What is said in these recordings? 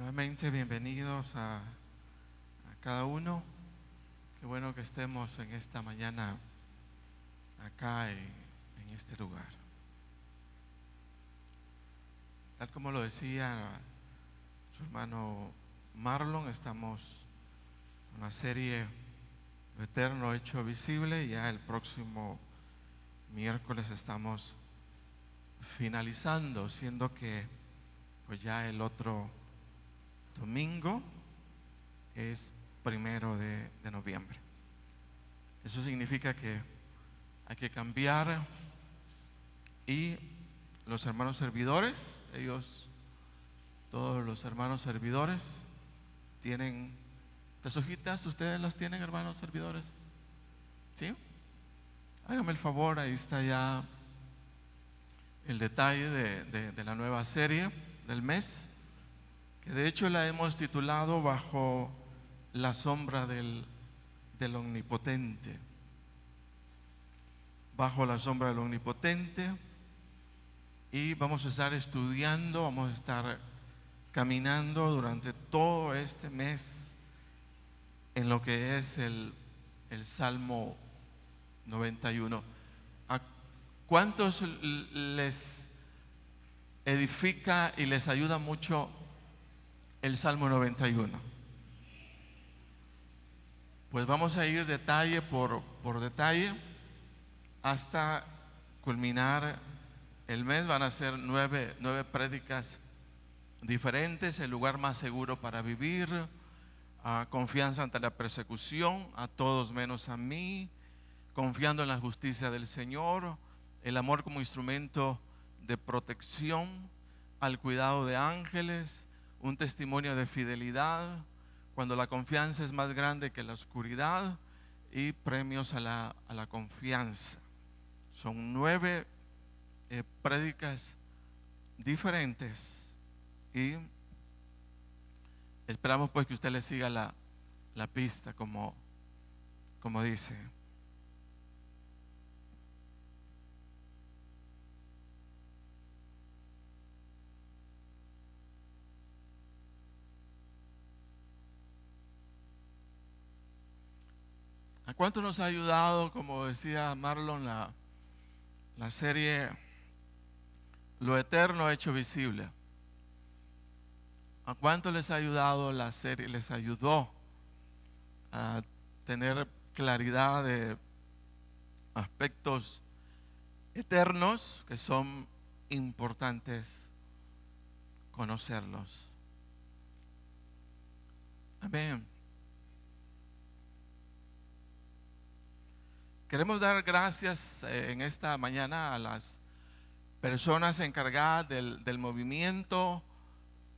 Nuevamente, bienvenidos a cada uno. Qué bueno que estemos en esta mañana acá en este lugar. Tal como lo decía su hermano Marlon, estamos en una serie Lo Eterno Hecho Visible y ya el próximo miércoles estamos finalizando, siendo que pues ya el otro domingo es 1 de noviembre. Eso significa que hay que cambiar, y los hermanos servidores, todos los hermanos servidores tienen las hojitas. ¿Ustedes las tienen, hermanos servidores? ¿Sí? Hágame el favor, ahí está ya el detalle de la nueva serie del mes, que de hecho la hemos titulado Bajo la sombra del Omnipotente. Bajo la sombra del Omnipotente. Y vamos a estar estudiando, vamos a estar caminando durante todo este mes en lo que es el Salmo 91. ¿A cuántos les edifica y les ayuda mucho el Salmo 91? Pues vamos a ir detalle por detalle hasta culminar el mes. Van a ser nueve prédicas diferentes: el lugar más seguro para vivir, confianza ante la persecución, a todos menos a mí, confiando en la justicia del Señor, el amor como instrumento de protección, al cuidado de ángeles, un testimonio de fidelidad, cuando la confianza es más grande que la oscuridad, y premios a la confianza. Son 9 prédicas diferentes, y esperamos pues que usted le siga la pista como dice. ¿A cuánto nos ha ayudado, como decía Marlon, la serie Lo Eterno Hecho Visible? ¿A cuánto les ha ayudado la serie? Les ayudó a tener claridad de aspectos eternos que son importantes conocerlos. Amén. Queremos dar gracias en esta mañana a las personas encargadas del movimiento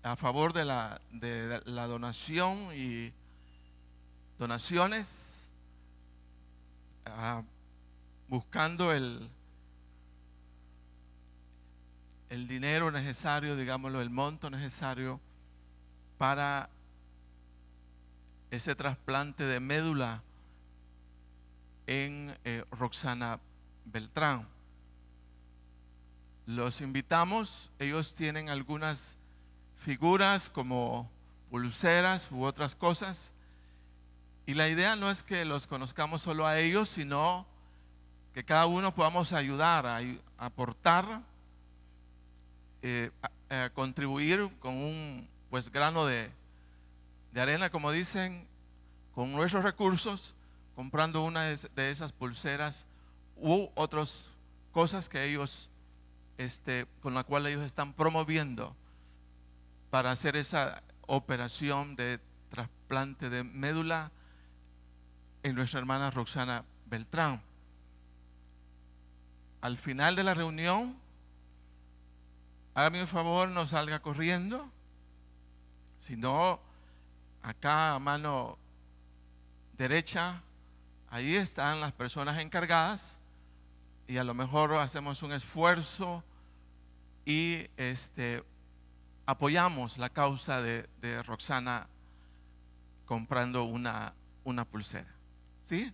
a favor de la donación y donaciones, buscando el dinero necesario, digámoslo, el monto necesario para ese trasplante de médula en Roxana Beltrán. Los invitamos. Ellos tienen algunas figuras como pulseras u otras cosas, y la idea no es que los conozcamos solo a ellos, sino que cada uno podamos ayudar, a aportar, a contribuir con un grano de arena, como dicen, con nuestros recursos, comprando una de esas pulseras u otras cosas que ellos con la cual ellos están promoviendo para hacer esa operación de trasplante de médula en nuestra hermana Roxana Beltrán. Al final de la reunión, hágame un favor, no salga corriendo, sino acá a mano derecha, ahí están las personas encargadas, y a lo mejor hacemos un esfuerzo y apoyamos la causa de Roxana comprando una pulsera. ¿Sí?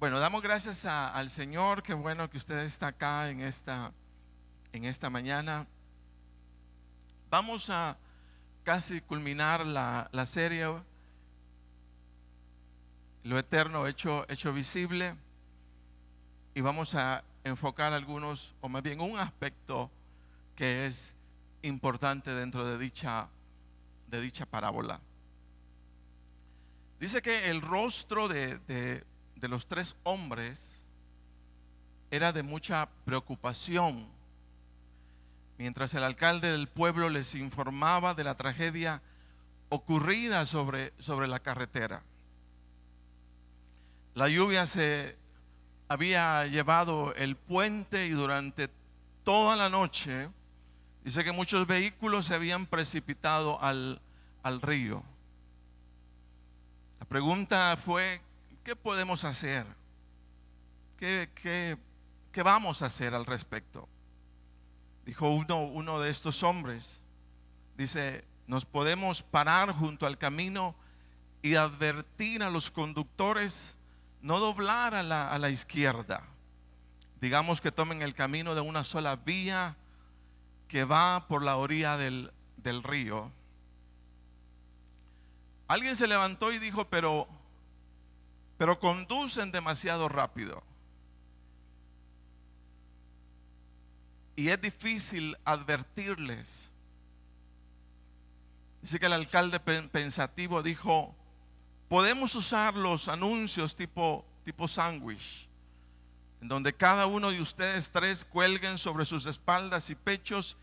Bueno, damos gracias al Señor. Qué bueno que usted está acá en esta mañana. Vamos a casi culminar la serie Lo Eterno hecho visible, y vamos a enfocar algunos, o más bien un aspecto que es importante dentro de dicha parábola. Dice que el rostro de los tres hombres era de mucha preocupación, mientras el alcalde del pueblo les informaba de la tragedia ocurrida sobre la carretera. La lluvia se había llevado el puente y durante toda la noche dice que muchos vehículos se habían precipitado al río. La pregunta fue: ¿qué podemos hacer? ¿Qué vamos a hacer al respecto? Dijo uno de estos hombres, dice: nos podemos parar junto al camino y advertir a los conductores no doblar a la izquierda. Digamos que tomen el camino de una sola vía que va por la orilla del río. Alguien se levantó y dijo: pero conducen demasiado rápido y es difícil advertirles. Dice que el alcalde pensativo dijo: podemos usar los anuncios tipo sándwich, en donde cada uno de ustedes tres cuelguen sobre sus espaldas y pechos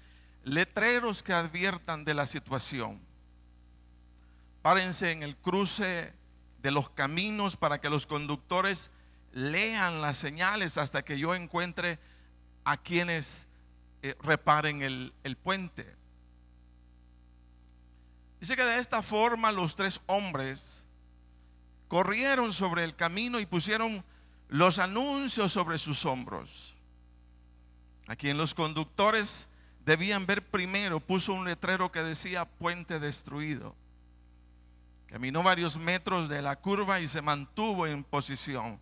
letreros que adviertan de la situación. Párense en el cruce de los caminos para que los conductores lean las señales hasta que yo encuentre a quienes reparen el puente. Dice que de esta forma los tres hombres corrieron sobre el camino y pusieron los anuncios sobre sus hombros. A quien los conductores debían ver primero puso un letrero que decía: puente destruido. Caminó varios metros de la curva y se mantuvo en posición.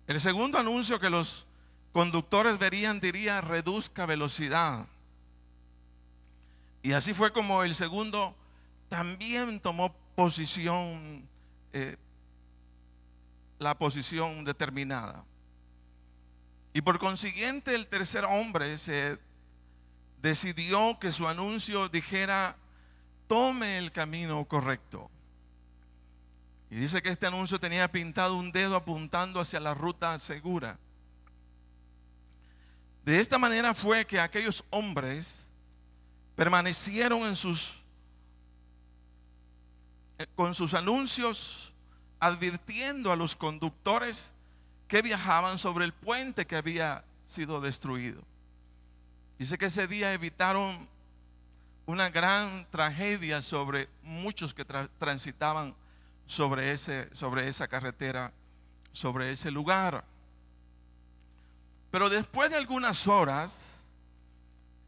El segundo anuncio que los conductores verían diría: reduzca velocidad. Y así fue como el segundo también tomó posición, la posición determinada. Y por consiguiente el tercer hombre se decidió que su anuncio dijera: tome el camino correcto. Y dice que este anuncio tenía pintado un dedo apuntando hacia la ruta segura. De esta manera fue que aquellos hombres permanecieron con sus anuncios, advirtiendo a los conductores que viajaban sobre el puente que había sido destruido. Dice que ese día evitaron una gran tragedia sobre muchos que transitaban sobre esa carretera, sobre ese lugar. Pero después de algunas horas,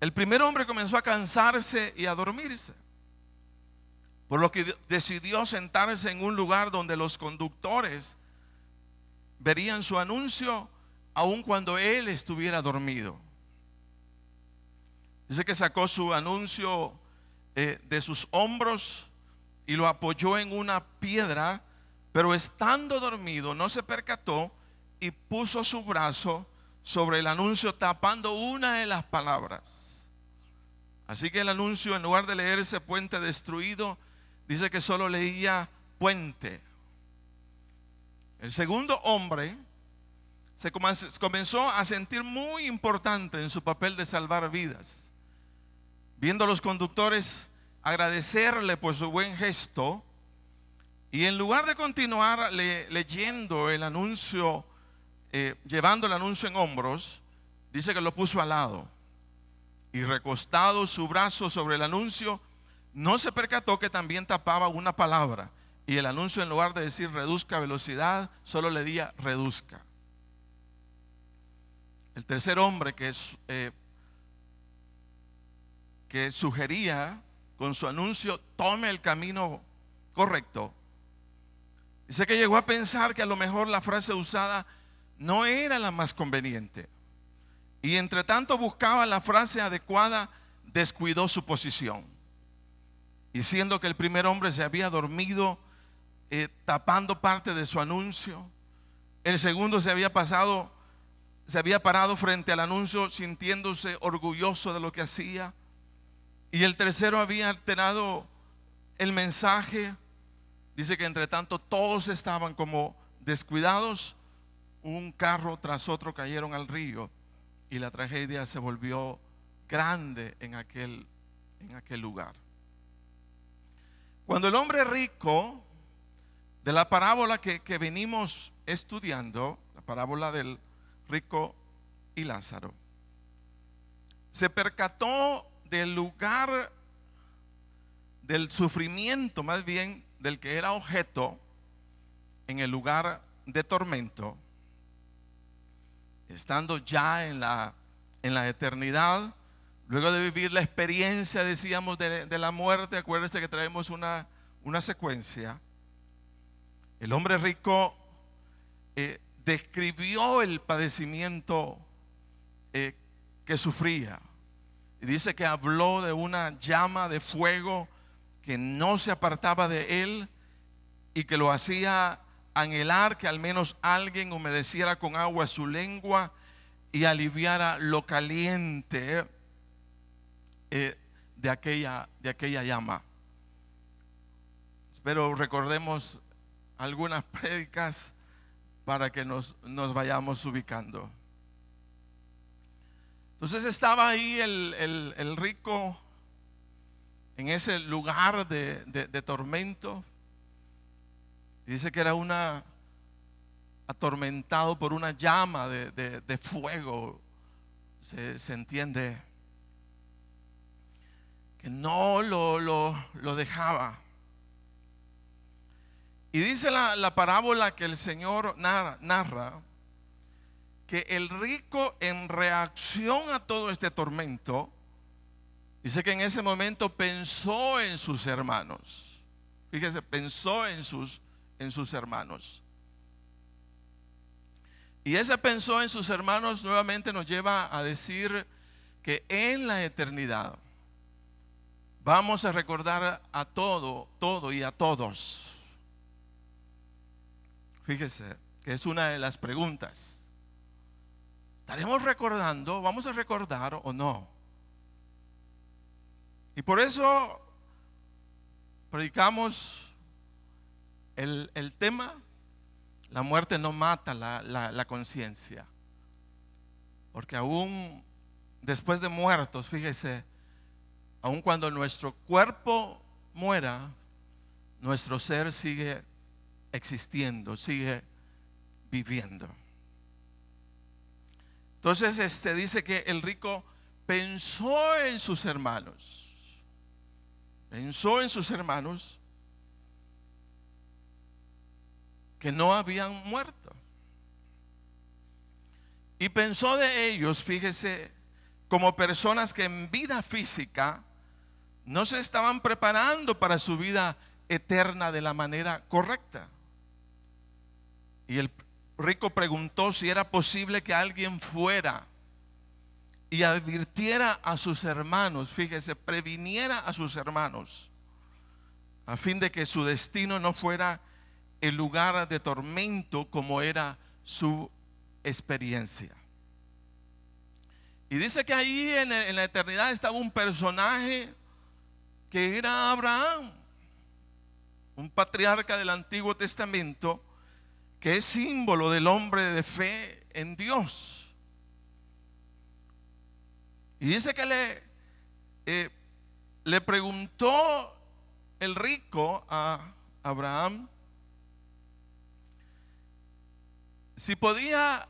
el primer hombre comenzó a cansarse y a dormirse, por lo que decidió sentarse en un lugar donde los conductores verían su anuncio aun cuando él estuviera dormido. Dice que sacó su anuncio de sus hombros y lo apoyó en una piedra, pero estando dormido no se percató y puso su brazo sobre el anuncio tapando una de las palabras. Así que el anuncio, en lugar de leerse puente destruido, dice que solo leía puente. El segundo hombre se comenzó a sentir muy importante en su papel de salvar vidas. Viendo a los conductores agradecerle por su buen gesto, y en lugar de continuar leyendo el anuncio, llevando el anuncio en hombros, dice que lo puso al lado y, recostado su brazo sobre el anuncio, no se percató que también tapaba una palabra, y el anuncio, en lugar de decir reduzca velocidad, solo le decía reduzca. El tercer hombre que sugería con su anuncio tome el camino correcto, Dice que llegó a pensar que a lo mejor la frase usada no era la más conveniente. Y entre tanto buscaba la frase adecuada, descuidó su posición. Y siendo que el primer hombre se había dormido tapando parte de su anuncio, el segundo se había parado frente al anuncio sintiéndose orgulloso de lo que hacía, y el tercero había alterado el mensaje. Dice que entre tanto todos estaban como descuidados, un carro tras otro cayeron al río y la tragedia se volvió grande en aquel lugar. Cuando el hombre rico de la parábola que venimos estudiando, la parábola del rico y Lázaro, se percató del lugar del sufrimiento, más bien del que era objeto en el lugar de tormento, estando ya en la eternidad, luego de vivir la experiencia, decíamos, de la muerte. Acuérdense que traemos una secuencia. El hombre rico describió el padecimiento que sufría. Y dice que habló de una llama de fuego que no se apartaba de él y que lo hacía anhelar que al menos alguien humedeciera con agua su lengua y aliviara lo caliente de aquella llama. Espero recordemos algunas prédicas para que nos vayamos ubicando. Entonces estaba ahí el rico en ese lugar de tormento. Y dice que era atormentado por una llama de fuego. Se entiende que no lo dejaba. Y dice la parábola que el Señor narra que el rico, en reacción a todo este tormento, dice que en ese momento pensó en sus hermanos. Fíjese, pensó en sus hermanos. Y ese pensó en sus hermanos nuevamente nos lleva a decir que en la eternidad vamos a recordar a todo y a todos. Fíjese que es una de las preguntas. ¿Estaremos recordando? ¿Vamos a recordar o no? Y por eso predicamos el tema: la muerte no mata la conciencia. Porque aún después de muertos, fíjese, aun cuando nuestro cuerpo muera, nuestro ser sigue existiendo, sigue viviendo. Entonces dice que el rico pensó en sus hermanos. Pensó en sus hermanos que no habían muerto. Y pensó de ellos, fíjese, como personas que en vida física no se estaban preparando para su vida eterna de la manera correcta. Y el rico preguntó si era posible que alguien fuera y advirtiera a sus hermanos, fíjese, previniera a sus hermanos, a fin de que su destino no fuera el lugar de tormento como era su experiencia. Y dice que ahí en la eternidad estaba un personaje que era Abraham, un patriarca del Antiguo Testamento, que es símbolo del hombre de fe en Dios. Y dice que le preguntó el rico a Abraham si podían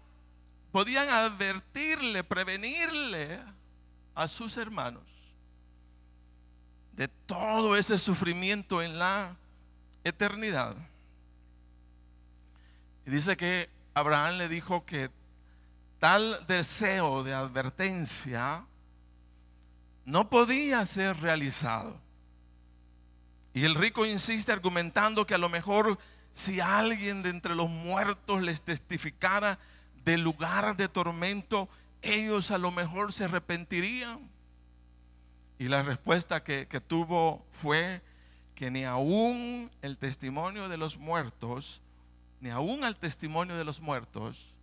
advertirle, prevenirle a sus hermanos de todo ese sufrimiento en la eternidad. Y dice que Abraham le dijo que tal deseo de advertencia no podía ser realizado. Y el rico insiste argumentando que a lo mejor si alguien de entre los muertos les testificara del lugar de tormento, ellos a lo mejor se arrepentirían. Y la respuesta que tuvo fue que ni aún el testimonio de los muertos, ni aún al testimonio de los muertos,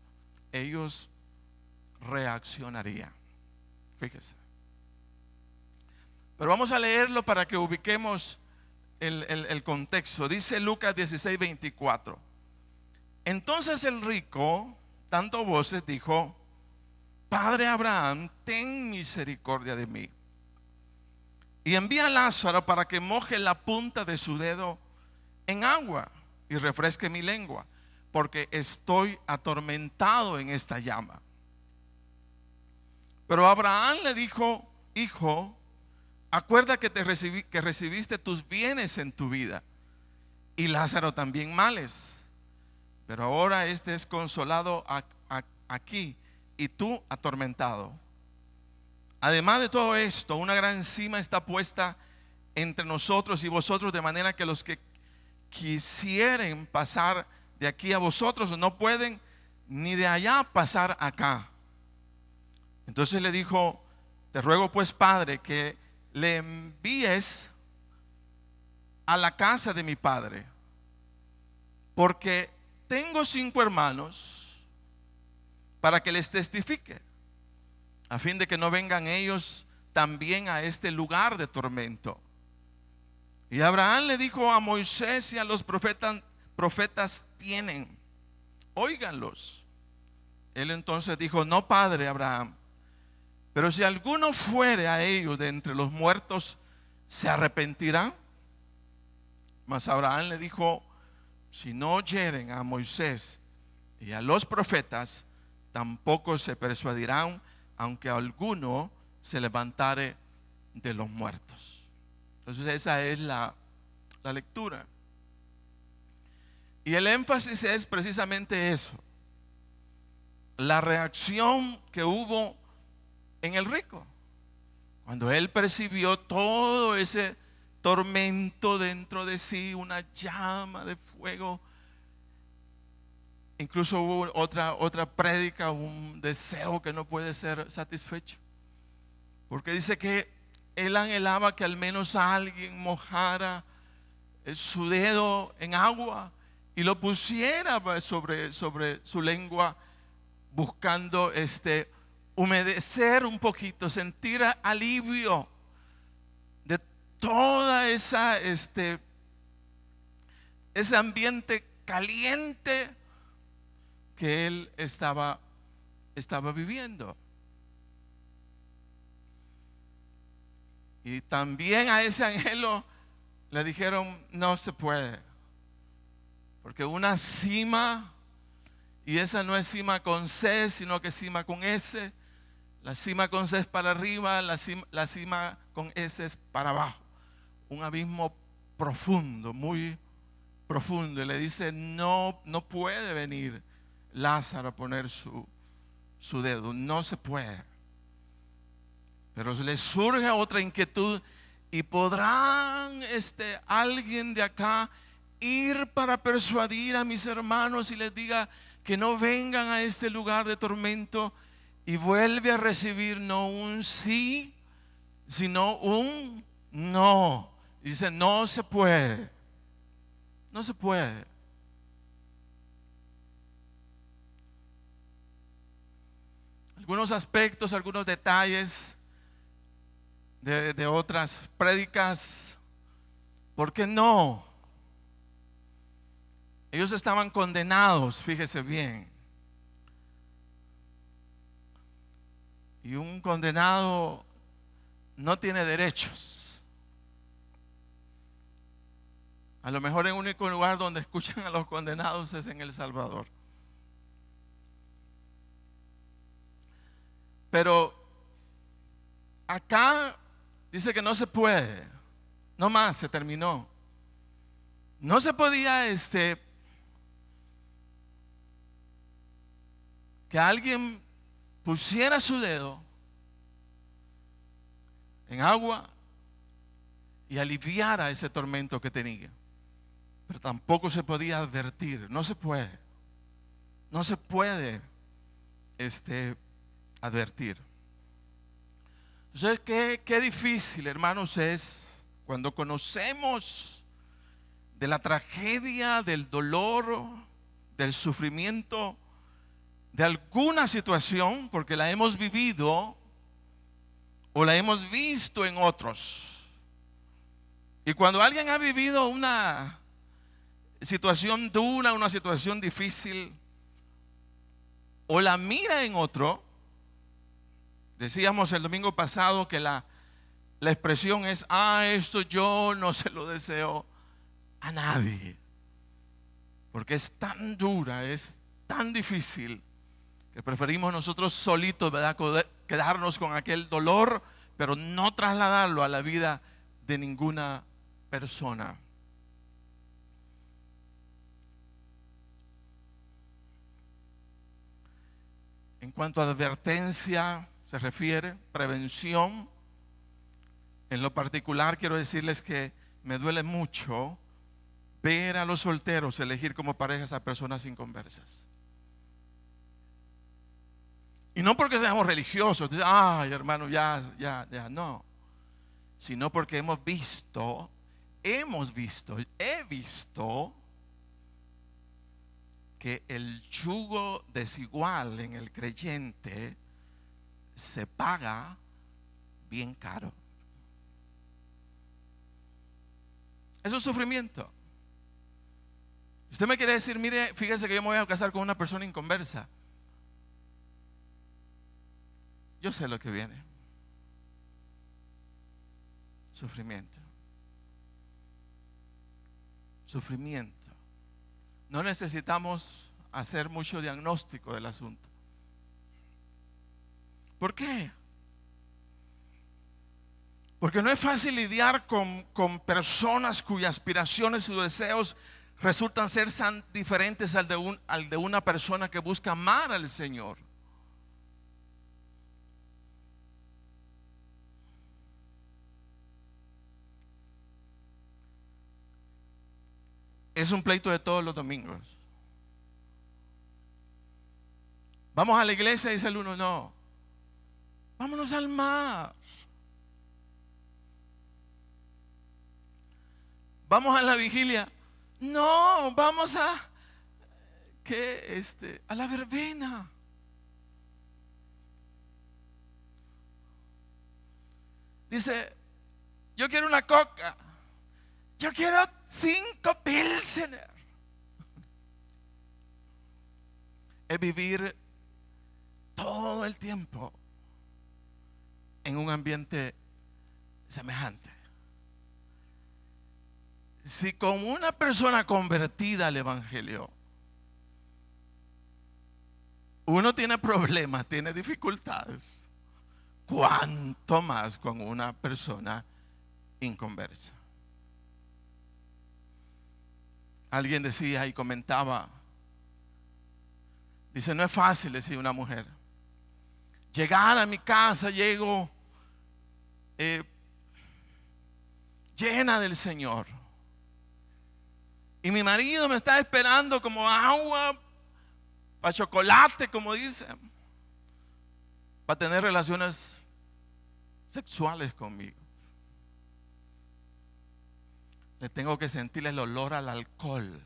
ellos reaccionarían. Fíjese. Pero vamos a leerlo para que ubiquemos el contexto. Dice Lucas 16:24. Entonces el rico, dando voces, dijo: Padre Abraham, ten misericordia de mí, y envía a Lázaro para que moje la punta de su dedo en agua y refresque mi lengua, porque estoy atormentado en esta llama. Pero Abraham le dijo: Hijo, acuerda que recibiste tus bienes en tu vida, y Lázaro también males. Pero ahora este es consolado aquí, y tú atormentado. Además de todo esto, una gran cima está puesta entre nosotros y vosotros, de manera que los que quisieren pasar de aquí a vosotros no pueden, ni de allá pasar acá. Entonces le dijo: te ruego pues, Padre, que le envíes a la casa de mi padre, porque tengo 5 hermanos, para que les testifique, a fin de que no vengan ellos también a este lugar de tormento. Y Abraham le dijo: a Moisés y a los profetas tienen, óiganlos. Él entonces dijo: no, Padre Abraham, pero si alguno fuere a ellos de entre los muertos, ¿se arrepentirá? Mas Abraham le dijo: si no oyeren a Moisés y a los profetas, tampoco se persuadirán, aunque alguno se levantare de los muertos. Entonces esa es la lectura. Y el énfasis es precisamente eso: la reacción que hubo en el rico, cuando él percibió todo ese tormento dentro de sí, una llama de fuego. Incluso hubo otra prédica, un deseo que no puede ser satisfecho, porque dice que él anhelaba que al menos alguien mojara su dedo en agua y lo pusiera sobre su lengua, buscando humedecer un poquito, sentir alivio de toda ese ambiente caliente que él estaba viviendo. Y también a ese anhelo le dijeron: no se puede, porque una cima, y esa no es cima con C, sino que cima con S. La cima con C es para arriba, la cima con S es para abajo. Un abismo profundo, muy profundo. Y le dice: no puede venir Lázaro a poner su dedo, no se puede. Pero le surge otra inquietud: ¿y podrán alguien de acá ir para persuadir a mis hermanos y les diga que no vengan a este lugar de tormento? Y vuelve a recibir no un sí, sino un no. Y dice: no se puede, no se puede. Algunos aspectos, algunos detalles de otras prédicas. ¿Por qué no? Ellos estaban condenados, fíjese bien. Y un condenado no tiene derechos. A lo mejor el único lugar donde escuchan a los condenados es en El Salvador. Pero acá dice que no se puede. No más, se terminó. No se podía que alguien pusiera su dedo en agua y aliviara ese tormento que tenía. pero tampoco se podía advertir. No se puede. No se puede advertir. Entonces, qué difícil, hermanos, es cuando conocemos de la tragedia, del dolor, del sufrimiento, de alguna situación, porque la hemos vivido o la hemos visto en otros. Y cuando alguien ha vivido una situación dura, una situación difícil, o la mira en otro, decíamos el domingo pasado que la expresión es: esto yo no se lo deseo a nadie, porque es tan dura, es tan difícil, que preferimos nosotros solitos, ¿verdad?, quedarnos con aquel dolor, pero no trasladarlo a la vida de ninguna persona. En cuanto a advertencia se refiere, prevención, en lo particular quiero decirles que me duele mucho ver a los solteros elegir como parejas a personas inconversas. Y no porque seamos religiosos, ay hermano, ya, no. Sino porque he visto que el yugo desigual en el creyente se paga bien caro. Es un sufrimiento. Usted me quiere decir: mire, fíjese que yo me voy a casar con una persona inconversa. Yo sé lo que viene. Sufrimiento. Sufrimiento. No necesitamos hacer mucho diagnóstico del asunto. ¿Por qué? Porque no es fácil lidiar con personas cuyas aspiraciones y deseos resultan ser tan diferentes al de una persona que busca amar al Señor. Es un pleito de todos los domingos. Vamos a la iglesia, dice el uno: no, vámonos al mar. Vamos a la vigilia: no, vamos a la verbena. Dice: yo quiero una coca, yo quiero 5 pilsener. Es vivir todo el tiempo en un ambiente semejante. Si con una persona convertida al evangelio uno tiene problemas, tiene dificultades, ¿cuánto más con una persona inconversa? Alguien decía y comentaba, dice: no es fácil, decía una mujer, llegar a mi casa, llego llena del Señor, y mi marido me está esperando como agua para chocolate, como dicen, para tener relaciones sexuales conmigo. Le tengo que sentir el olor al alcohol.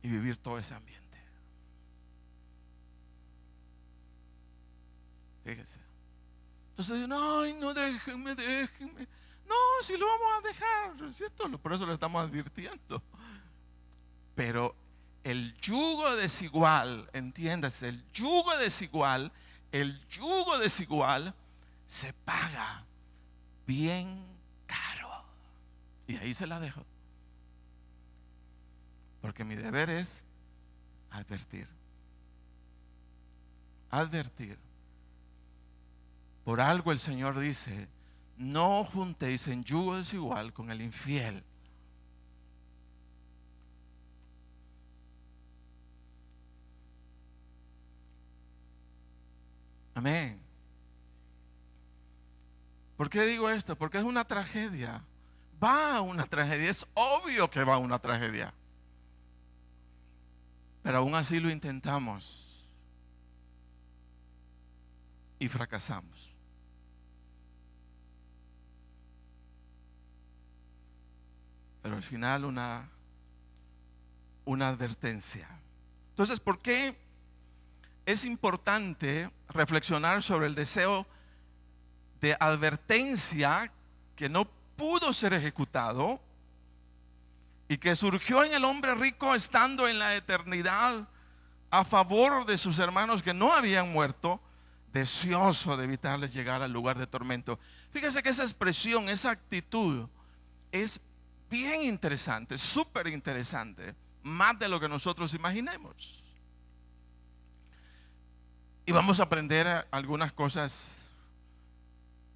Y vivir todo ese ambiente. Fíjese. Entonces, no, déjenme. No, si lo vamos a dejar. Si por eso lo estamos advirtiendo. Pero el yugo desigual, entiéndase, el yugo desigual se paga bien caro. Y ahí se la dejo. Porque mi deber es advertir. Advertir. Por algo el Señor dice: no juntéis en yugo desigual con el infiel. Amén. ¿Por qué digo esto? Porque es una tragedia. Va a una tragedia, es obvio que va a una tragedia. Pero aún así lo intentamos y fracasamos. Pero al final una advertencia. Entonces, ¿por qué es importante reflexionar sobre el deseo de advertencia que no pudo ser ejecutado y que surgió en el hombre rico estando en la eternidad a favor de sus hermanos que no habían muerto, deseoso de evitarles llegar al lugar de tormento? Fíjese que esa expresión, esa actitud es bien interesante, súper interesante, más de lo que nosotros imaginemos. Y vamos a aprender algunas cosas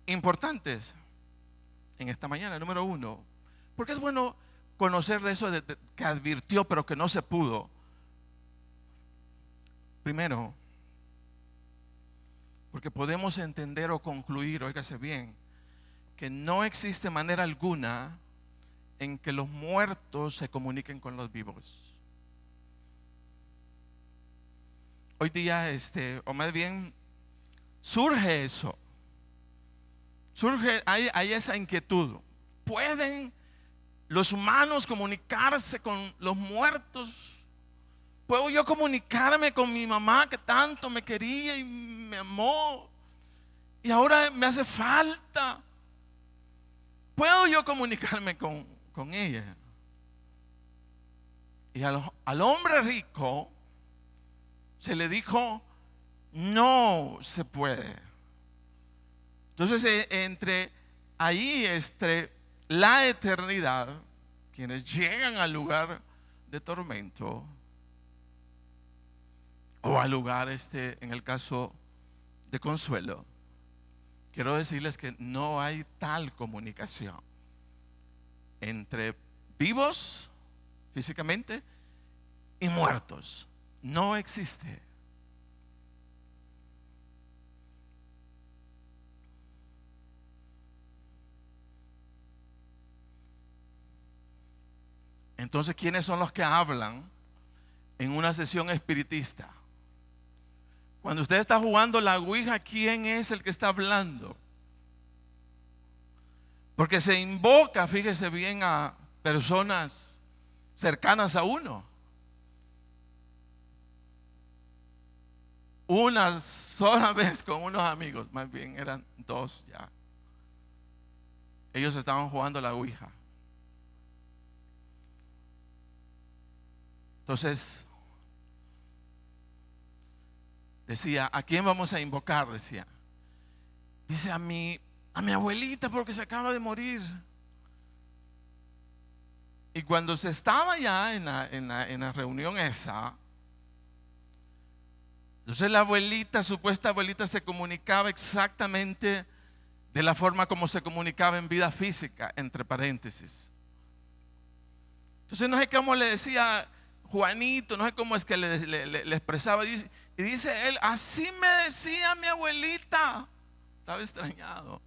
importantes en esta mañana. Número uno, porque es bueno conocer de eso que advirtió pero que no se pudo. Primero, porque podemos entender o concluir, óigase bien, que no existe manera alguna en que los muertos se comuniquen con los vivos. Hoy día, o más bien, surge eso. Hay esa inquietud. ¿Pueden los humanos comunicarse con los muertos? ¿Puedo yo comunicarme con mi mamá que tanto me quería y me amó y ahora me hace falta? ¿Puedo yo comunicarme con ella? Y al hombre rico se le dijo, no se puede. Entonces, entre la eternidad, quienes llegan al lugar de tormento, o al lugar, en el caso de consuelo, quiero decirles que no hay tal comunicación entre vivos físicamente y muertos. No existe. Entonces, ¿quiénes son los que hablan en una sesión espiritista? Cuando usted está jugando la ouija, ¿quién es el que está hablando? Porque se invoca, fíjese bien, a personas cercanas a uno. Una sola vez con unos amigos, más bien eran dos ya. Ellos estaban jugando la ouija. Entonces decía, ¿a quién vamos a invocar? Decía. Dice, a mi abuelita porque se acaba de morir. Y cuando se estaba ya en la reunión esa, entonces la abuelita, supuesta abuelita, se comunicaba exactamente de la forma como se comunicaba en vida física, entre paréntesis. Entonces no sé cómo le decía Juanito, no sé cómo es que le expresaba. Y dice él, así me decía mi abuelita. Estaba extrañado.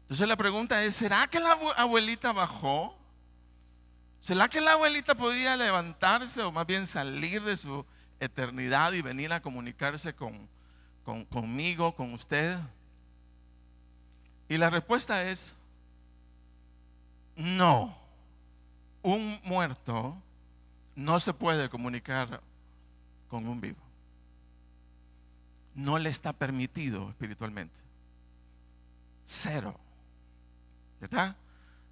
Entonces la pregunta es, ¿será que la abuelita bajó? ¿Será que la abuelita podía levantarse o más bien salir de su eternidad y venir a comunicarse conmigo, con usted? Y la respuesta es no. Un muerto no se puede comunicar con un vivo. No le está permitido espiritualmente. Cero. ¿Verdad?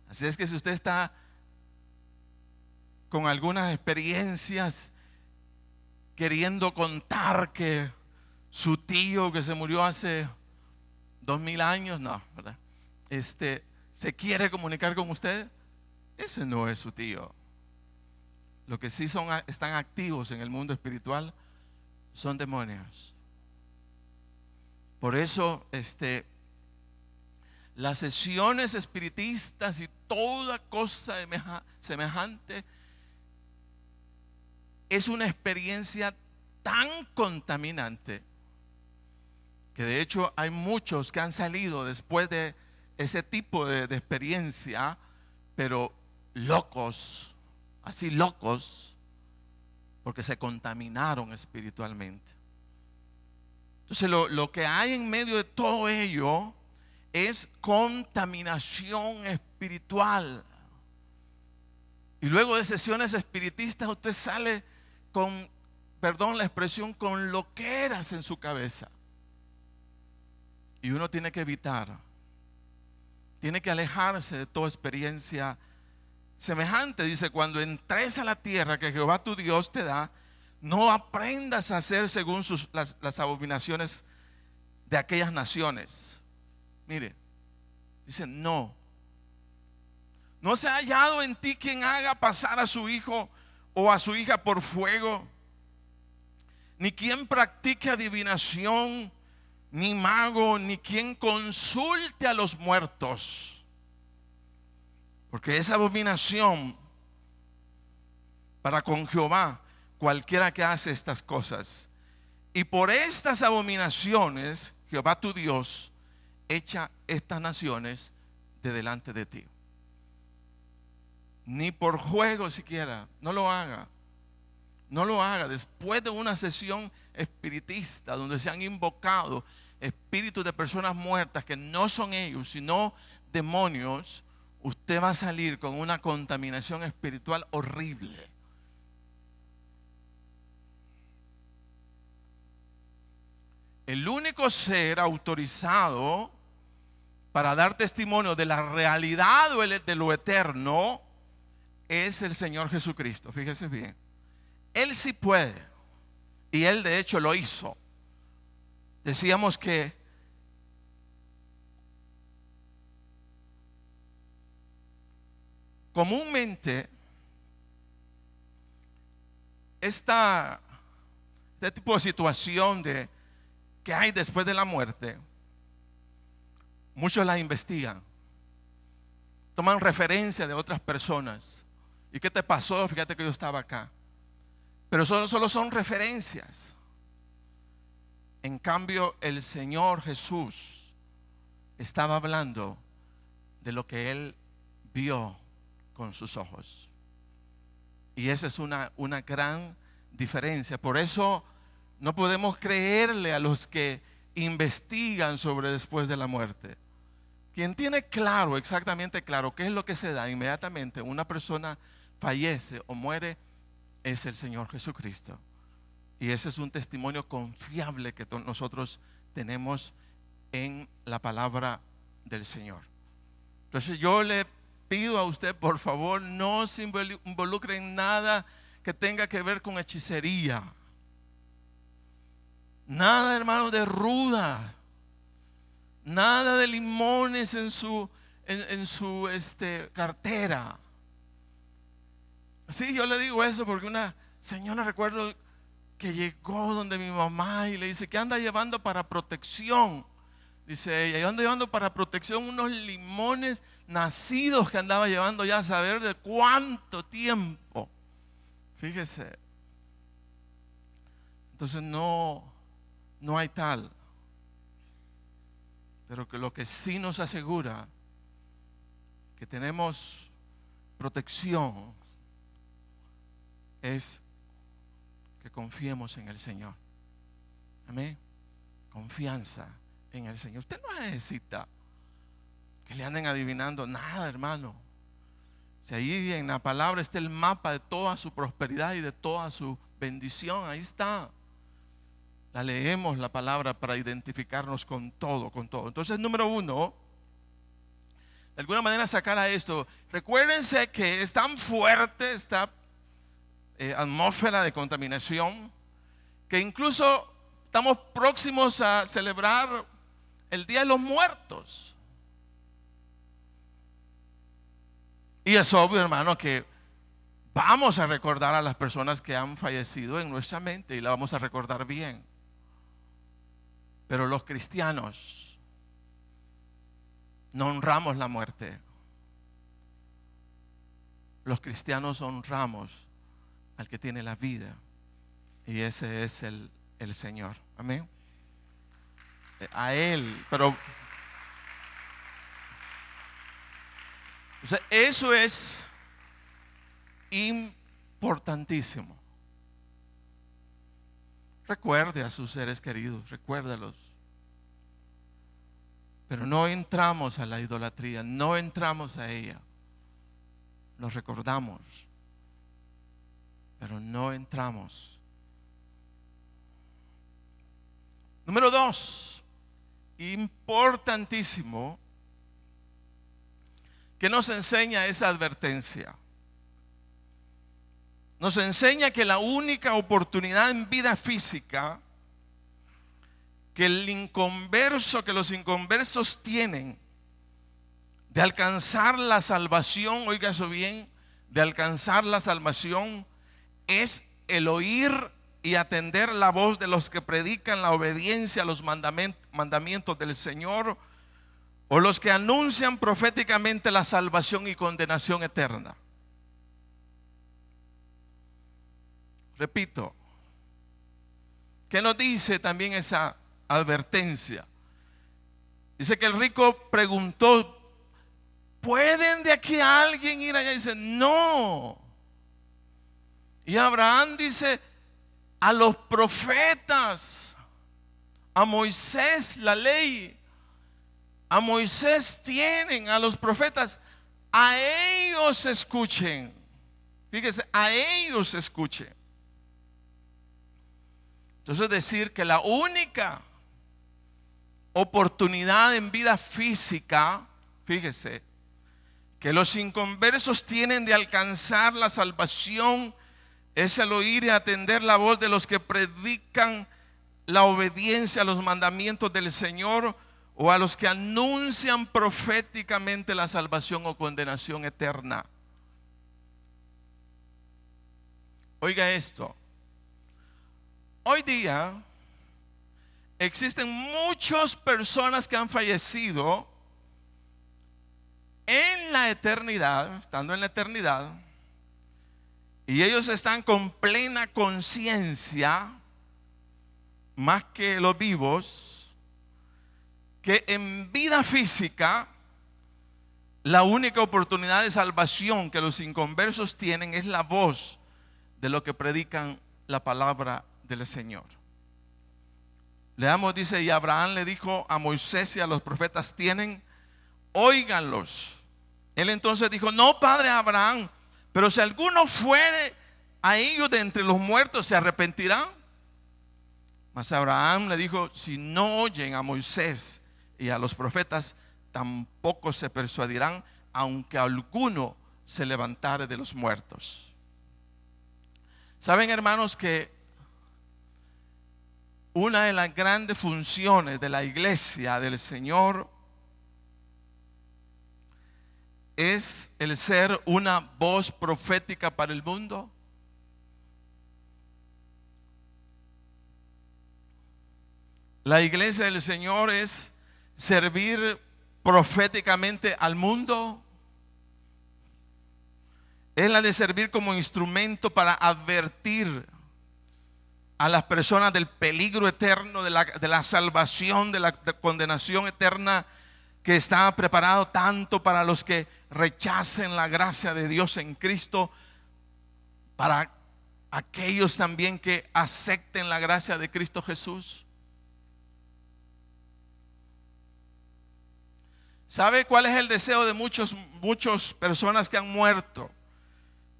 Así es que si usted está con algunas experiencias queriendo contar que su tío que se murió hace 2000 años, no, ¿verdad? Se quiere comunicar con usted, ese no es su tío. Lo que sí están activos en el mundo espiritual son demonios. Por eso, las sesiones espiritistas y toda cosa semejante es una experiencia tan contaminante que de hecho hay muchos que han salido después de ese tipo de experiencia, pero locos, así locos, porque se contaminaron espiritualmente. Entonces lo que hay en medio de todo ello es contaminación espiritual. Y luego de sesiones espiritistas usted sale con, perdón la expresión, con loqueras en su cabeza. Y uno tiene que evitar, tiene que alejarse de toda experiencia semejante. Dice, cuando entres a la tierra que Jehová tu Dios te da, no aprendas a hacer según las abominaciones de aquellas naciones. Mire, dice, no se ha hallado en ti quien haga pasar a su hijo o a su hija por fuego, ni quien practique adivinación, ni mago, ni quien consulte a los muertos, porque es abominación para con Jehová cualquiera que hace estas cosas. Y por estas abominaciones Jehová tu Dios echa estas naciones de delante de ti. Ni por juego siquiera, no lo haga. No lo haga. Después de una sesión espiritista donde se han invocado espíritus de personas muertas que no son ellos, sino demonios, usted va a salir con una contaminación espiritual horrible. El único ser autorizado para dar testimonio de la realidad de lo eterno es el Señor Jesucristo. Fíjese bien, Él sí puede, y Él de hecho lo hizo. Decíamos que comúnmente este tipo de situación que hay después de la muerte, muchos la investigan, toman referencia de otras personas. ¿Y qué te pasó? Fíjate que yo estaba acá. Pero solo son referencias. En cambio, el Señor Jesús estaba hablando de lo que Él vio con sus ojos. Y esa es una gran diferencia. Por eso no podemos creerle a los que investigan sobre después de la muerte. Quien tiene claro, exactamente claro, qué es lo que se da inmediatamente una persona fallece o muere, es el Señor Jesucristo. Y ese es un testimonio confiable que nosotros tenemos en la palabra del Señor. Entonces yo le pido a usted, por favor, no se involucre en nada que tenga que ver con hechicería. Nada, hermano, de ruda. Nada de limones en su cartera. Sí, yo le digo eso porque una señora, recuerdo que llegó donde mi mamá y le dice, ¿qué anda llevando para protección? Dice ella, yo ando llevando para protección unos limones nacidos que andaba llevando ya a saber de cuánto tiempo. Fíjese. Entonces no hay tal. Pero que lo que sí nos asegura que tenemos protección es que confiemos en el Señor. Amén. Confianza en el Señor. Usted no necesita que le anden adivinando nada, hermano. Si ahí en la palabra está el mapa de toda su prosperidad y de toda su bendición, ahí está. La leemos la palabra para identificarnos con todo, con todo. Entonces, número uno, de alguna manera sacar a esto. Recuérdense que es tan fuerte esta atmósfera de contaminación que incluso estamos próximos a celebrar el Día de los Muertos. Y es obvio, hermano, que vamos a recordar a las personas que han fallecido en nuestra mente y la vamos a recordar bien. Pero los cristianos no honramos la muerte. Los cristianos honramos al que tiene la vida, y ese es el Señor. Amén. a Él. Pero o sea, eso es importantísimo. Recuerde a sus seres queridos, recuérdalos. Pero no entramos a la idolatría, no entramos a ella. Los recordamos, pero no entramos. Número 2, importantísimo, que nos enseña esa advertencia. Nos enseña que la única oportunidad en vida física que los inconversos tienen de alcanzar la salvación, oiga eso bien, de alcanzar la salvación, es el oír y atender la voz de los que predican la obediencia a los mandamientos del Señor, o los que anuncian proféticamente la salvación y condenación eterna. Repito, ¿qué nos dice también esa advertencia? Dice que el rico preguntó: ¿pueden de aquí a alguien ir allá? Y dice: no. Y Abraham dice: a los profetas, a Moisés la ley, a Moisés tienen, a los profetas, a ellos escuchen. Fíjese, a ellos escuchen. Entonces decir que la única oportunidad en vida física, fíjese, que los inconversos tienen de alcanzar la salvación es el oír y atender la voz de los que predican la obediencia a los mandamientos del Señor, o a los que anuncian proféticamente la salvación o condenación eterna. Oiga esto. Hoy día existen muchas personas que han fallecido en la eternidad, estando en la eternidad, y ellos están con plena conciencia, más que los vivos, que en vida física la única oportunidad de salvación que los inconversos tienen es la voz de los que predican la palabra del Señor. Leamos, dice: y Abraham le dijo a Moisés y a los profetas tienen, óiganlos. Él entonces dijo: no, padre Abraham, pero si alguno fuere a ellos de entre los muertos, ¿se arrepentirán? Mas Abraham le dijo: si no oyen a Moisés y a los profetas, tampoco se persuadirán, aunque alguno se levantare de los muertos. Saben, hermanos, que una de las grandes funciones de la iglesia del Señor es el ser una voz profética para el mundo. La iglesia del Señor es servir proféticamente al mundo. Es la de servir como instrumento para advertir a las personas del peligro eterno, de la salvación, de la condenación eterna que está preparado tanto para los que rechacen la gracia de Dios en Cristo, para aquellos también que acepten la gracia de Cristo Jesús. ¿Sabe cuál es el deseo de muchas personas que han muerto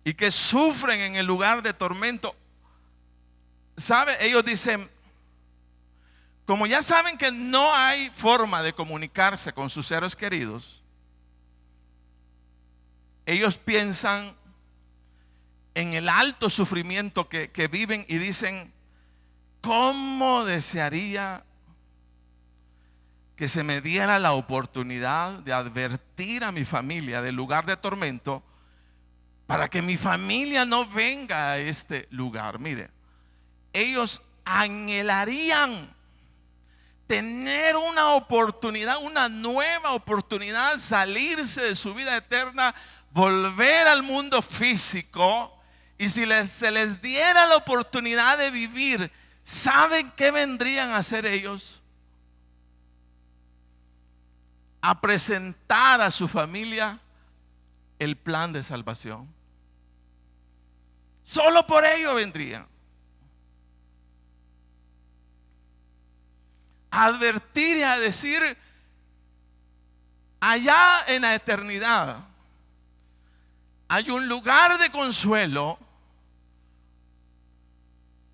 y que sufren en el lugar de tormento? ¿Sabe? Ellos dicen, como ya saben que no hay forma de comunicarse con sus seres queridos, ellos piensan en el alto sufrimiento que viven y dicen: ¿cómo desearía que se me diera la oportunidad de advertir a mi familia del lugar de tormento, para que mi familia no venga a este lugar? Mire, ellos anhelarían tener una oportunidad, una nueva oportunidad, salirse de su vida eterna, volver al mundo físico. Y si se les diera la oportunidad de vivir, ¿saben qué vendrían a hacer ellos? a presentar a su familia el plan de salvación. Solo por ello vendrían. A advertir y a decir: allá en la eternidad hay un lugar de consuelo,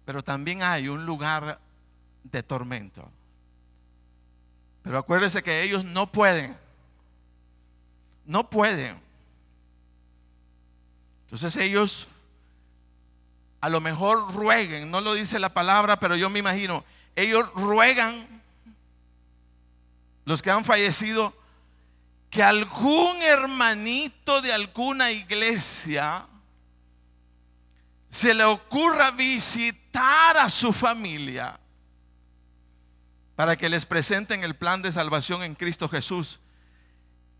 pero también hay un lugar de tormento. Pero acuérdense que ellos no pueden. Entonces ellos a lo mejor rueguen, no lo dice la palabra, pero yo me imagino, ellos ruegan, los que han fallecido, que algún hermanito de alguna iglesia se le ocurra visitar a su familia para que les presenten el plan de salvación en Cristo Jesús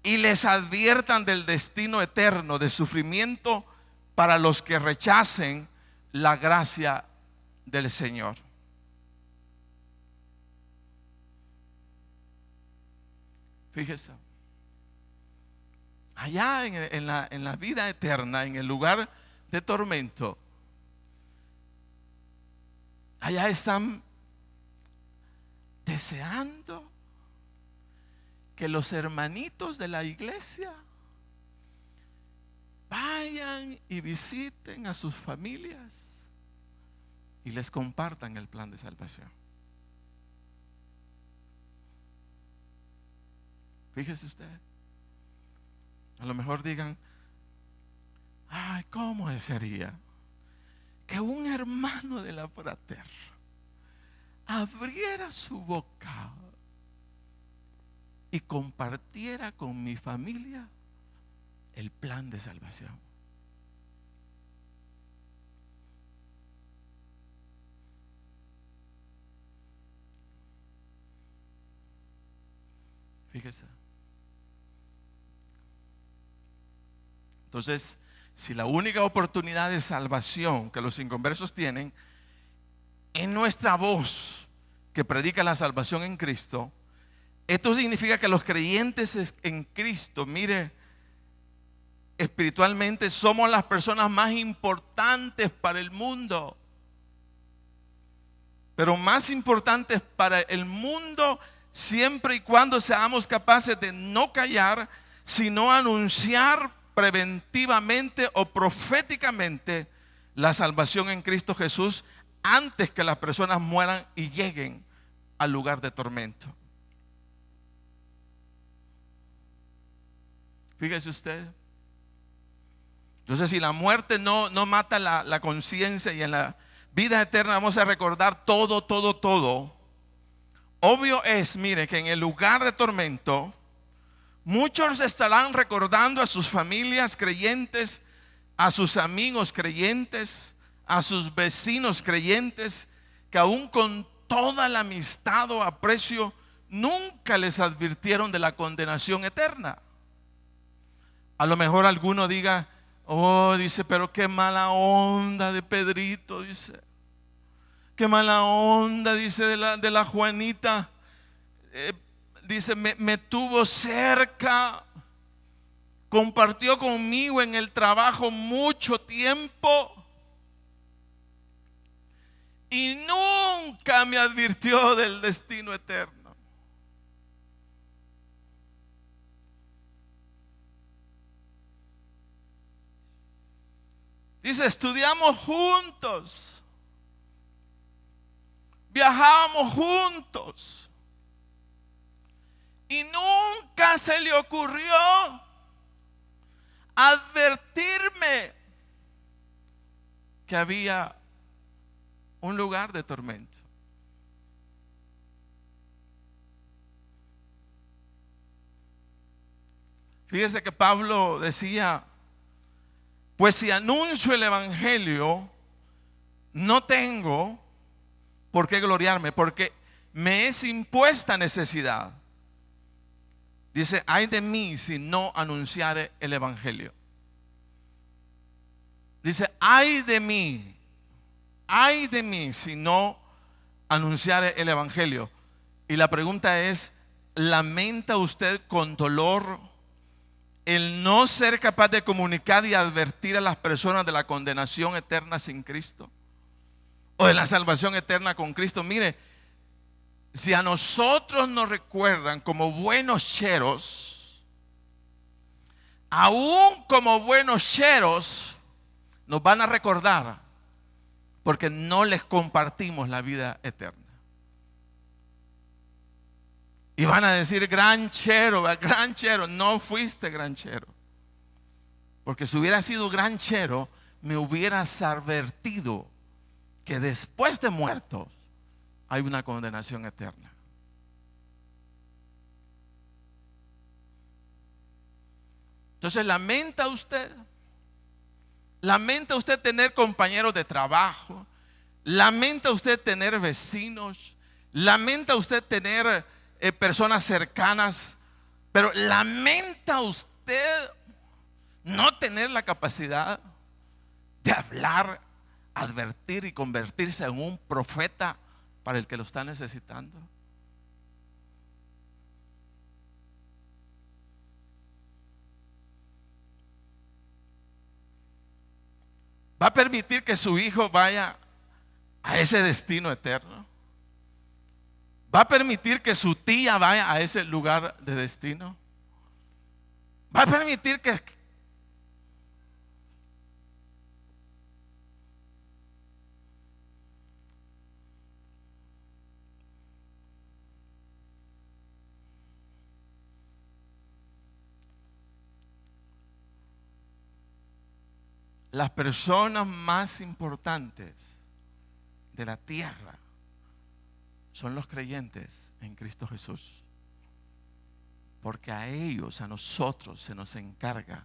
y les adviertan del destino eterno de sufrimiento para los que rechacen la gracia del Señor. Fíjese, allá en la vida eterna, en el lugar de tormento, allá están deseando que los hermanitos de la iglesia vayan y visiten a sus familias y les compartan el plan de salvación. Fíjese usted, a lo mejor digan: ay, ¿cómo sería que un hermano de la fraterna abriera su boca y compartiera con mi familia el plan de salvación? Fíjese. Entonces, si la única oportunidad de salvación que los inconversos tienen en nuestra voz que predica la salvación en Cristo, esto significa que los creyentes en Cristo, mire, espiritualmente somos las personas más importantes para el mundo. Pero más importantes para el mundo siempre y cuando seamos capaces de no callar, sino anunciar preventivamente o proféticamente la salvación en Cristo Jesús antes que las personas mueran y lleguen al lugar de tormento. Fíjese usted. Entonces, si la muerte no mata la conciencia, y en la vida eterna vamos a recordar todo. Obvio es, mire, que en el lugar de tormento muchos estarán recordando a sus familias creyentes, a sus amigos creyentes, a sus vecinos creyentes, que aún con toda la amistad o aprecio nunca les advirtieron de la condenación eterna. A lo mejor alguno diga: oh, dice, pero qué mala onda de Pedrito, dice. Qué mala onda, dice, de la Juanita. Dice, me tuvo cerca, compartió conmigo en el trabajo mucho tiempo y nunca me advirtió del destino eterno. Dice, estudiamos juntos, viajamos juntos, y nunca se le ocurrió advertirme que había un lugar de tormento. Fíjese que Pablo decía: pues si anuncio el evangelio, no tengo por qué gloriarme, porque me es impuesta necesidad. Dice: ay de mí si no anunciare el evangelio. Dice: ay de mí si no anunciare el evangelio. Y la pregunta es: ¿Lamenta usted con dolor el no ser capaz de comunicar y advertir a las personas de la condenación eterna sin Cristo? ¿O de la salvación eterna con Cristo? Mire, si a nosotros nos recuerdan como buenos cheros, aún como buenos cheros, nos van a recordar porque no les compartimos la vida eterna. Y van a decir, gran chero, no fuiste gran chero. Porque si hubiera sido gran chero, me hubieras advertido que después de muertos hay una condenación eterna. Entonces, ¿lamenta usted tener compañeros de trabajo? ¿Lamenta usted tener vecinos? ¿Lamenta usted tener personas cercanas? Pero ¿lamenta usted no tener la capacidad de hablar, advertir y convertirse en un profeta para el que lo está necesitando? ¿Va a permitir que su hijo vaya a ese destino eterno? ¿Va a permitir que su tía vaya a ese lugar de destino? ¿Va a permitir que las personas más importantes de la tierra son los creyentes en Cristo Jesús? Porque a ellos, a nosotros, se nos encarga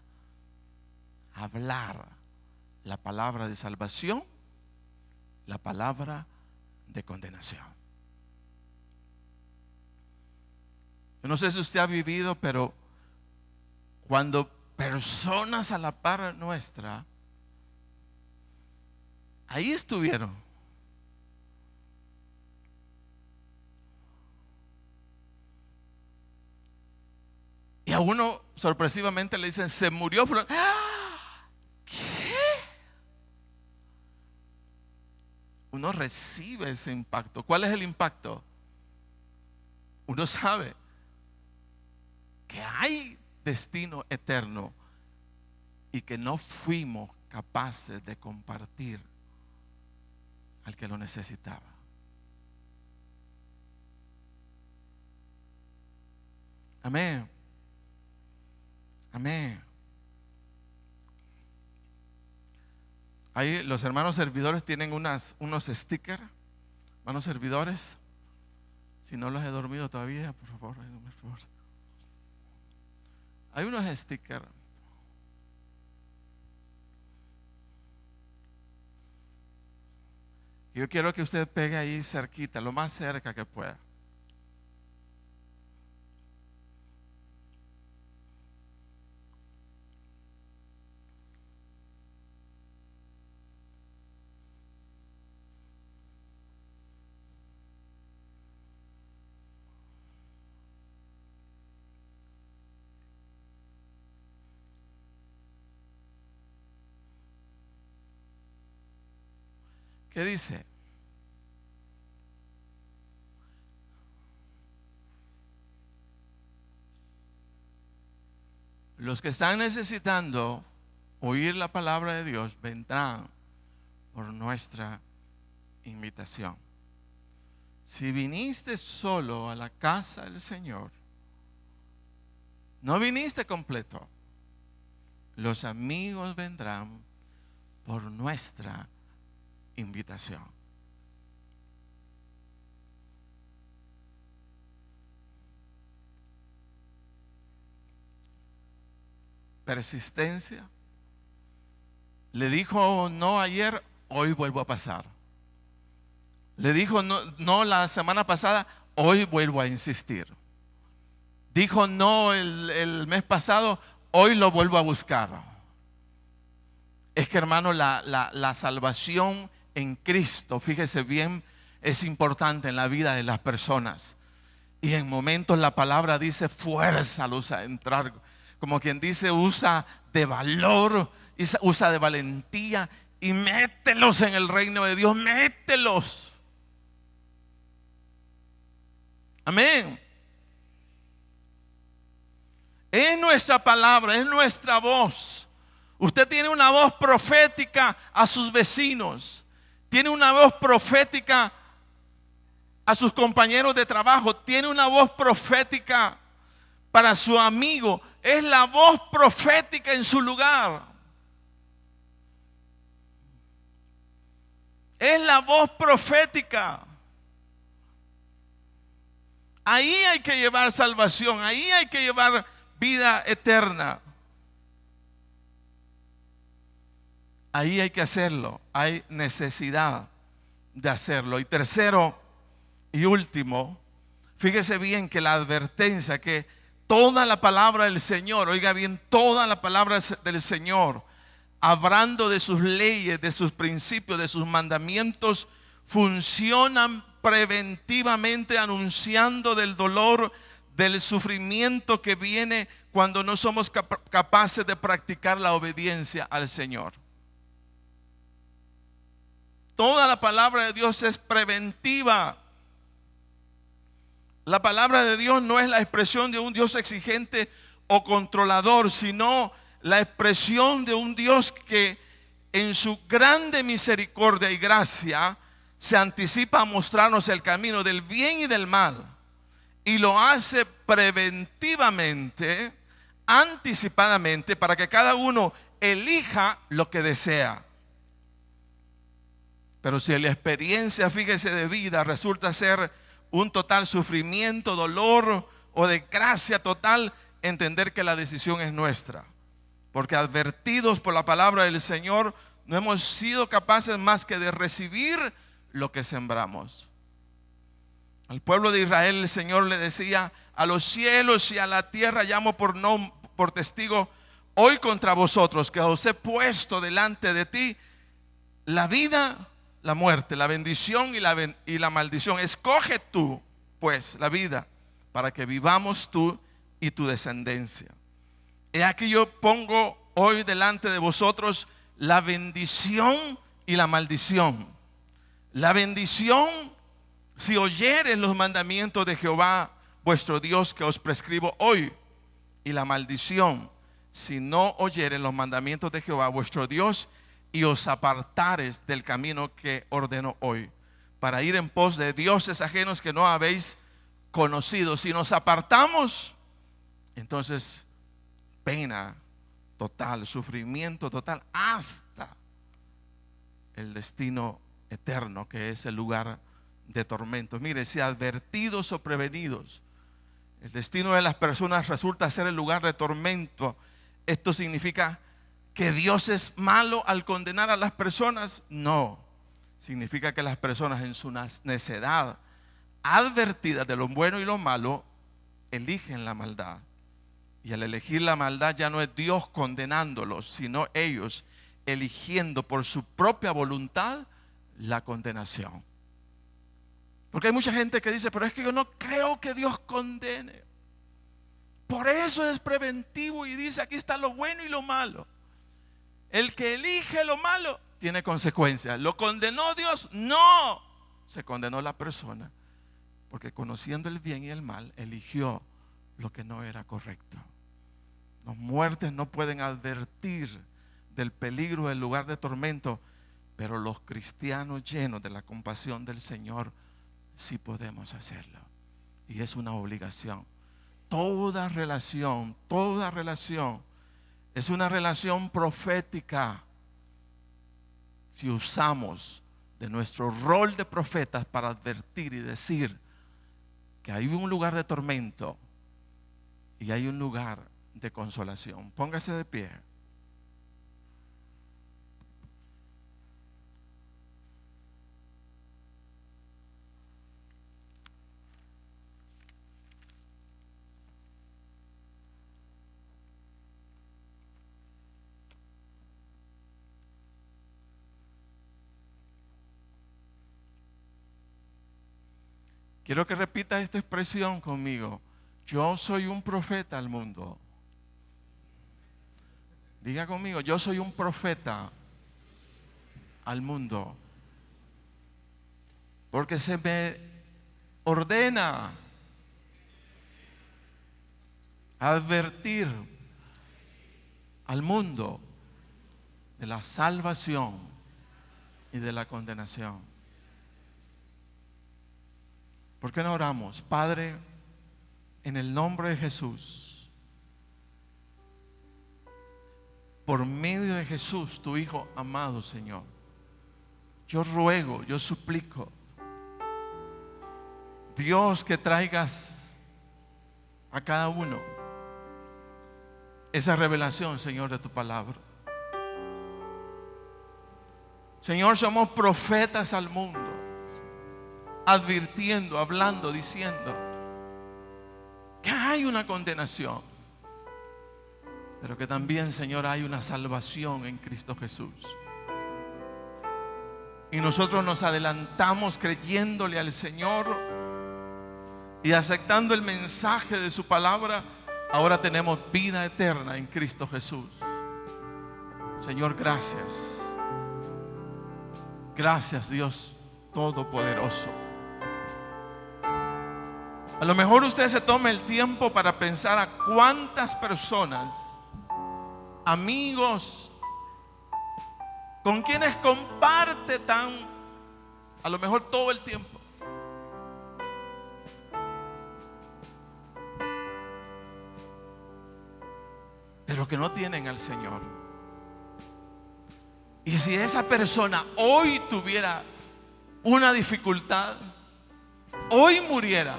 hablar la palabra de salvación, la palabra de condenación. Yo no sé si usted ha vivido, pero cuando personas a la par nuestra ahí estuvieron, y a uno sorpresivamente le dicen, se murió. ¿Qué? Uno recibe ese impacto. ¿Cuál es el impacto? Uno sabe que hay destino eterno y que no fuimos capaces de compartir al que lo necesitaba. Amén. Amén. Ahí los hermanos servidores tienen unos stickers. Hermanos servidores, si no los he dormido todavía, por favor, ayúdenme, por favor. Hay unos stickers. Yo quiero que usted pegue ahí cerquita, lo más cerca que pueda. ¿Qué dice? Los que están necesitando oír la palabra de Dios vendrán por nuestra invitación. Si viniste solo a la casa del Señor, no viniste completo. Los amigos vendrán por nuestra invitación. Persistencia. Le dijo no ayer, hoy vuelvo a pasar. Le dijo no la semana pasada, hoy vuelvo a insistir. Dijo no el mes pasado, hoy lo vuelvo a buscar. Es que, hermano, la salvación en Cristo, fíjese bien, es importante en la vida de las personas. Y en momentos la palabra dice fuérzalos a entrar. Como quien dice, usa de valor, usa de valentía y mételos en el reino de Dios, mételos. Amén. Es nuestra palabra, es nuestra voz. Usted tiene una voz profética a sus vecinos. Tiene una voz profética a sus compañeros de trabajo. Tiene una voz profética para su amigo. Es la voz profética en su lugar. Es la voz profética. Ahí hay que llevar salvación. Ahí hay que llevar vida eterna. Ahí hay que hacerlo. Hay necesidad de hacerlo. Y tercero y último, fíjese bien que la advertencia, que toda la palabra del Señor, oiga bien, toda la palabra del Señor, hablando de sus leyes, de sus principios, de sus mandamientos, funcionan preventivamente anunciando del dolor, del sufrimiento que viene cuando no somos capaces de practicar la obediencia al Señor. Toda la palabra de Dios es preventiva. La palabra de Dios no es la expresión de un Dios exigente o controlador, sino la expresión de un Dios que en su grande misericordia y gracia se anticipa a mostrarnos el camino del bien y del mal, y lo hace preventivamente, anticipadamente, para que cada uno elija lo que desea. Pero si la experiencia, fíjese, de vida resulta ser un total sufrimiento, dolor o de gracia total, entender que la decisión es nuestra. Porque advertidos por la palabra del Señor, no hemos sido capaces más que de recibir lo que sembramos. Al pueblo de Israel el Señor le decía: a los cielos y a la tierra llamo por testigo hoy contra vosotros, que os he puesto delante de ti la vida, la muerte, la bendición y la maldición. Escoge tú pues la vida, para que vivamos tú y tu descendencia. He aquí yo pongo hoy delante de vosotros la bendición y la maldición. La bendición, si oyeres los mandamientos de Jehová vuestro Dios que os prescribo hoy. Y la maldición, si no oyeres los mandamientos de Jehová vuestro Dios y os apartares del camino que ordeno hoy, para ir en pos de dioses ajenos que no habéis conocido. Si nos apartamos, entonces pena total, sufrimiento total, hasta el destino eterno, que es el lugar de tormentos. Mire, si advertidos o prevenidos, el destino de las personas resulta ser el lugar de tormento, esto significa que Dios es malo al condenar a las personas. No, significa que las personas en su necedad, advertidas de lo bueno y lo malo, eligen la maldad. Y al elegir la maldad, ya no es Dios condenándolos, sino ellos eligiendo por su propia voluntad la condenación. Porque hay mucha gente que dice: pero es que yo no creo que Dios condene. Por eso es preventivo y dice: aquí está lo bueno y lo malo. El que elige lo malo tiene consecuencias. ¿Lo condenó Dios? No. Se condenó la persona, porque conociendo el bien y el mal, eligió lo que no era correcto. Los muertos no pueden advertir del peligro del lugar de tormento, pero los cristianos llenos de la compasión del Señor sí podemos hacerlo. Y es una obligación. Toda relación es una relación profética. Si usamos de nuestro rol de profetas para advertir y decir que hay un lugar de tormento y hay un lugar de consolación. Póngase de pie. Quiero que repita esta expresión conmigo. Yo soy un profeta al mundo. Diga conmigo, yo soy un profeta al mundo. Porque se me ordena advertir al mundo de la salvación y de la condenación. ¿Por qué no oramos? Padre, en el nombre de Jesús, por medio de Jesús, tu Hijo amado, Señor, yo ruego, yo suplico, Dios, que traigas a cada uno esa revelación, Señor, de tu palabra. Señor, somos profetas al mundo, advirtiendo, hablando, diciendo que hay una condenación, pero que también, Señor, hay una salvación en Cristo Jesús. Y nosotros nos adelantamos creyéndole al Señor y aceptando el mensaje de su palabra. Ahora tenemos vida eterna en Cristo Jesús. Señor, gracias. Gracias, Dios Todopoderoso. A lo mejor usted se tome el tiempo para pensar a cuántas personas, amigos, con quienes comparte a lo mejor todo el tiempo, pero que no tienen al Señor. Y si esa persona hoy tuviera una dificultad, hoy muriera,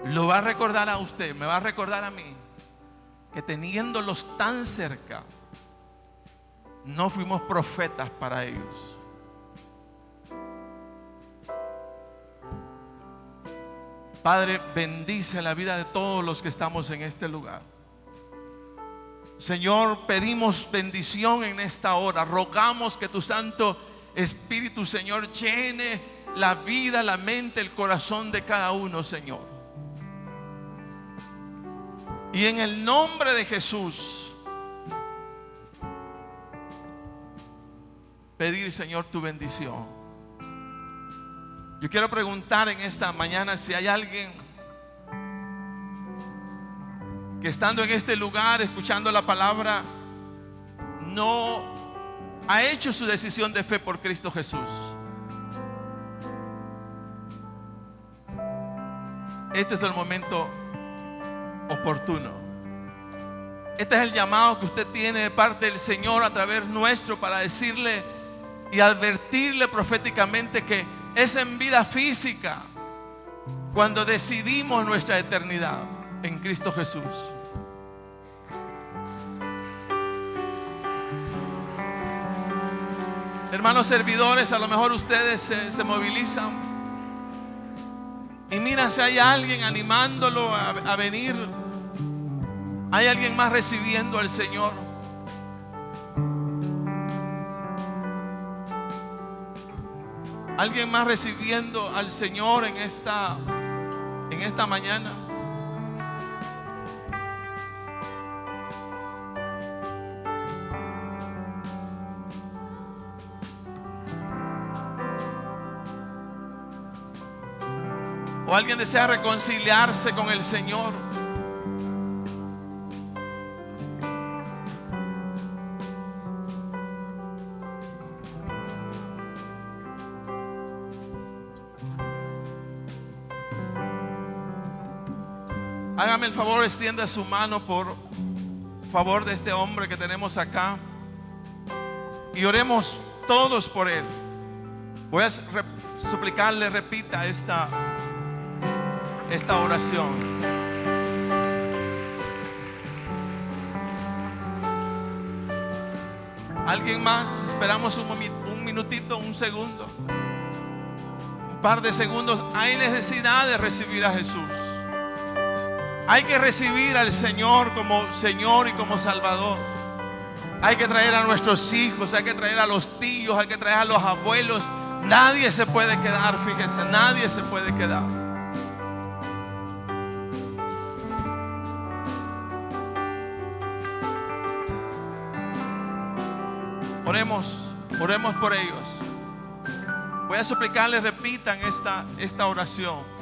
lo va a recordar a usted, me va a recordar a mí, que teniéndolos tan cerca, no fuimos profetas para ellos. Padre, bendice la vida de todos los que estamos en este lugar. Señor, pedimos bendición en esta hora. Rogamos que tu Santo Espíritu, Señor, llene la vida, la mente, el corazón de cada uno, Señor. Y en el nombre de Jesús, pedir, Señor, tu bendición. Yo quiero preguntar en esta mañana si hay alguien que estando en este lugar, escuchando la palabra, no ha hecho su decisión de fe por Cristo Jesús. Este es el momento oportuno. Este es el llamado que usted tiene de parte del Señor a través nuestro para decirle y advertirle proféticamente que es en vida física cuando decidimos nuestra eternidad en Cristo Jesús. Hermanos servidores, a lo mejor ustedes se movilizan y miran si hay alguien animándolo a venir. ¿Hay alguien más recibiendo al Señor? ¿Alguien más recibiendo al Señor en esta mañana? ¿O alguien desea reconciliarse con el Señor? Hágame el favor, extienda su mano por favor de este hombre que tenemos acá y oremos todos por él. Voy a suplicarle, repita esta oración. ¿Alguien más? Esperamos un minutito, un segundo, un par de segundos. Hay necesidad de recibir a Jesús. Hay que recibir al Señor como Señor y como Salvador. Hay que traer a nuestros hijos, hay que traer a los tíos, hay que traer a los abuelos, Nadie se puede quedar, fíjense, nadie se puede quedar. Oremos por ellos. Voy a suplicarles, repitan esta oración.